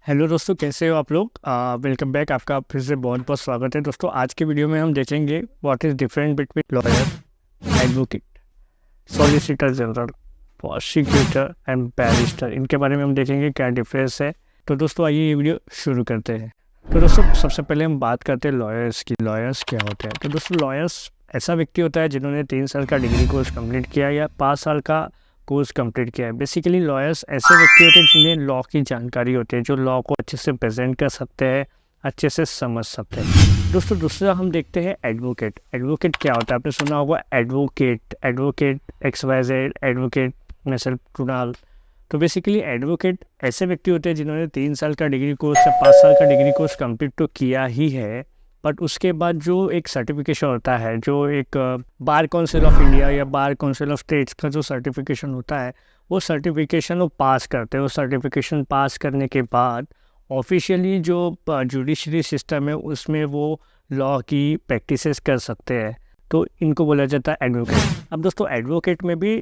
Hello दोस्तों, कैसे हो आप लोग। Welcome back. आपका फिर से बहुत बहुत स्वागत है दोस्तों। आज के वीडियो में हम देखेंगे what is different between lawyer, advocate, solicitor general, prosecutor and barrister. इनके बारे में हम देखेंगे क्या डिफरेंस है। तो दोस्तों आइए ये वीडियो शुरू करते हैं। तो दोस्तों सबसे पहले हम बात करते हैं लॉयर्स की। लॉयर्स क्या होते हैं? तो दोस्तों लॉयर्स ऐसा व्यक्ति होता है जिन्होंने 3 साल का डिग्री कोर्स कंप्लीट किया या 5 साल का कोर्स कंप्लीट किया है। बेसिकली लॉयर्स ऐसे व्यक्ति होते हैं जिन्हें लॉ की जानकारी होती है, जो लॉ को अच्छे से प्रेजेंट कर सकते हैं, अच्छे से समझ सकते हैं। दोस्तों दूसरा हम देखते हैं एडवोकेट। एडवोकेट क्या होता है? आपने सुना होगा advocate, advocate XYZ, advocate mister Kunal. तो बेसिकली एडवोकेट ऐसे व्यक्ति होते हैं जिन्होंने 3 साल का डिग्री कोर्स या 5 साल का डिग्री कोर्स कंप्लीट तो किया ही है, बट उसके बाद जो एक सर्टिफिकेशन होता है, जो एक बार काउंसिल ऑफ इंडिया या बार काउंसिल ऑफ स्टेट्स का जो सर्टिफिकेशन होता है, वो सर्टिफिकेशन वो पास करते हैं। वो सर्टिफिकेशन पास करने के बाद ऑफिशियली जो जुडिशरी सिस्टम है उसमें वो लॉ की प्रैक्टिसेस कर सकते हैं। तो इनको बोला जाता है एडवोकेट। अब दोस्तों एडवोकेट में भी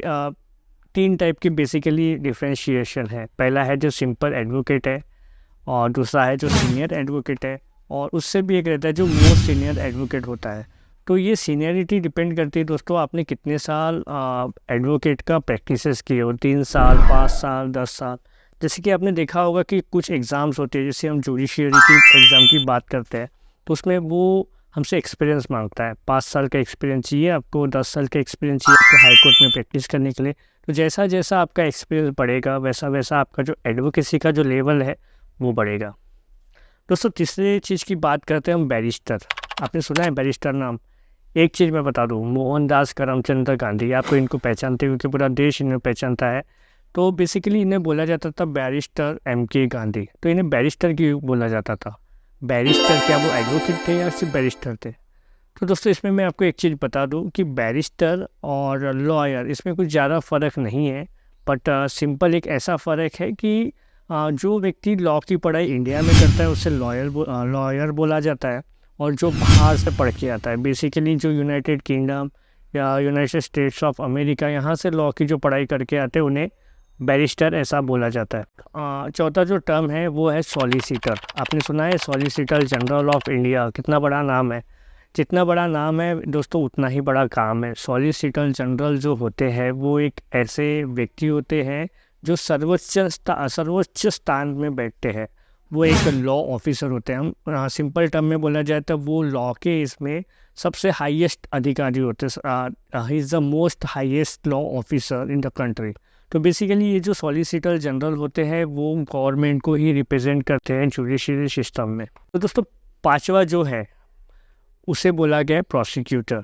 3 टाइप की बेसिकली डिफ्रेंशिएशन है। पहला है जो सिंपल एडवोकेट है, और दूसरा है जो सीनियर एडवोकेट है, और उससे भी एक रहता है जो मोस्ट सीनियर एडवोकेट होता है। तो ये सीनियरिटी डिपेंड करती है दोस्तों, आपने कितने साल एडवोकेट का प्रैक्टिसेस किए हो। 3 साल, 5 साल, 10 साल। जैसे कि आपने देखा होगा कि कुछ एग्ज़ाम्स होते हैं, जैसे हम जुडिशियरी की एग्ज़ाम की बात करते हैं, तो उसमें वो हमसे एक्सपीरियंस मांगता है। 5 साल का एक्सपीरियंस चाहिए आपको, 10 साल का एक्सपीरियंस चाहिए आपको हाई कोर्ट में प्रैक्टिस करने के लिए। तो जैसा जैसा आपका एक्सपीरियंस बढ़ेगा, वैसा वैसा आपका जो एडवोकेसी का जो लेवल है वो बढ़ेगा। दोस्तों तीसरी चीज़ की बात करते हैं हम, बैरिस्टर। आपने सुना है बैरिस्टर नाम? एक चीज़ मैं बता दूँ, मोहनदास करमचंद गांधी, आपको इनको पहचानते हो क्योंकि पूरा देश इन्हें पहचानता है। तो बेसिकली इन्हें बोला जाता था बैरिस्टर MK गांधी। तो इन्हें बैरिस्टर क्यों बोला जाता था? बैरिस्टर क्या वो एडवोकेट थे या सिर्फ बैरिस्टर थे? तो दोस्तों इसमें मैं आपको एक चीज़ बता दूं कि बैरिस्टर और लॉयर इसमें कुछ ज़्यादा फ़र्क नहीं है, बट सिंपल एक ऐसा फ़र्क है कि जो व्यक्ति लॉ की पढ़ाई इंडिया में करता है उससे लॉयर बोला जाता है, और जो बाहर से पढ़ के आता है, बेसिकली जो यूनाइटेड किंगडम या यूनाइटेड स्टेट्स ऑफ अमेरिका, यहाँ से लॉ की जो पढ़ाई करके आते हैं उन्हें बैरिस्टर ऐसा बोला जाता है। चौथा जो टर्म है वो है सॉलिसिटर। आपने सुना है सॉलिसिटर जनरल ऑफ इंडिया? कितना बड़ा नाम है। जितना बड़ा नाम है दोस्तों उतना ही बड़ा काम है। सॉलिसिटर जनरल जो होते हैं वो एक ऐसे व्यक्ति होते हैं जो सर्वोच्च स्थान में बैठते हैं। वो एक लॉ ऑफिसर होते हैं। हम सिंपल टर्म में बोला जाए तो वो लॉ के इसमें सबसे हाईएस्ट अधिकारी होते हैं। He is the most highest law officer in the country. तो बेसिकली ये जो सॉलिसिटर जनरल होते हैं वो गवर्नमेंट को ही रिप्रेजेंट करते हैं जुडिशरी सिस्टम में। तो दोस्तों पांचवा जो है उसे बोला गया है प्रोसिक्यूटर,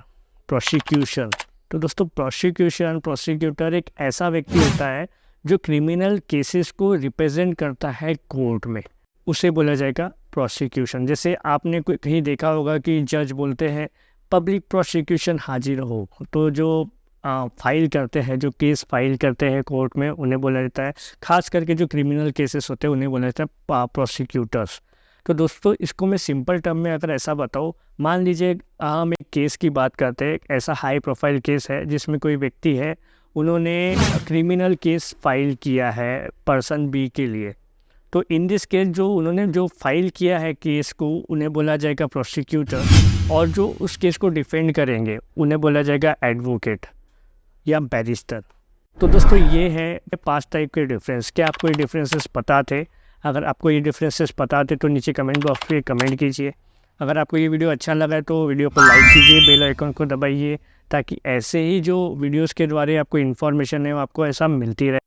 प्रोसिक्यूशन। तो दोस्तों प्रोसिक्यूटर एक ऐसा व्यक्ति होता है जो क्रिमिनल केसेस को रिप्रेजेंट करता है कोर्ट में, उसे बोला जाएगा प्रोसिक्यूशन। जैसे आपने कोई कहीं देखा होगा कि जज बोलते हैं पब्लिक प्रोसिक्यूशन हाजिर हो, तो जो फाइल करते हैं, जो केस फाइल करते हैं कोर्ट में, उन्हें बोला जाता है, खास करके जो क्रिमिनल केसेस होते हैं उन्हें बोला जाता है प्रोसिक्यूटर्स। तो दोस्तों इसको मैं सिंपल टर्म में अगर ऐसा बताऊँ, मान लीजिए हम एक केस की बात करते हैं, ऐसा हाई प्रोफाइल केस है जिसमें कोई व्यक्ति है, उन्होंने क्रिमिनल केस फाइल किया है पर्सन B के लिए। तो इन दिस केस जो उन्होंने जो फाइल किया है केस को, उन्हें बोला जाएगा प्रोसिक्यूटर, और जो उस केस को डिफेंड करेंगे उन्हें बोला जाएगा एडवोकेट या बैरिस्टर। तो दोस्तों ये है 5 टाइप के डिफरेंस। क्या आपको ये डिफरेंसेस पता थे? अगर आपको ये डिफरेंसेस पता थे तो नीचे कमेंट बॉक्स पे कमेंट कीजिए। अगर आपको ये वीडियो अच्छा लगा है तो वीडियो को लाइक कीजिए, बेल आइकन को दबाइए, ताकि ऐसे ही जो वीडियोस के द्वारा आपको इन्फॉर्मेशन है वो आपको ऐसा मिलती रहे।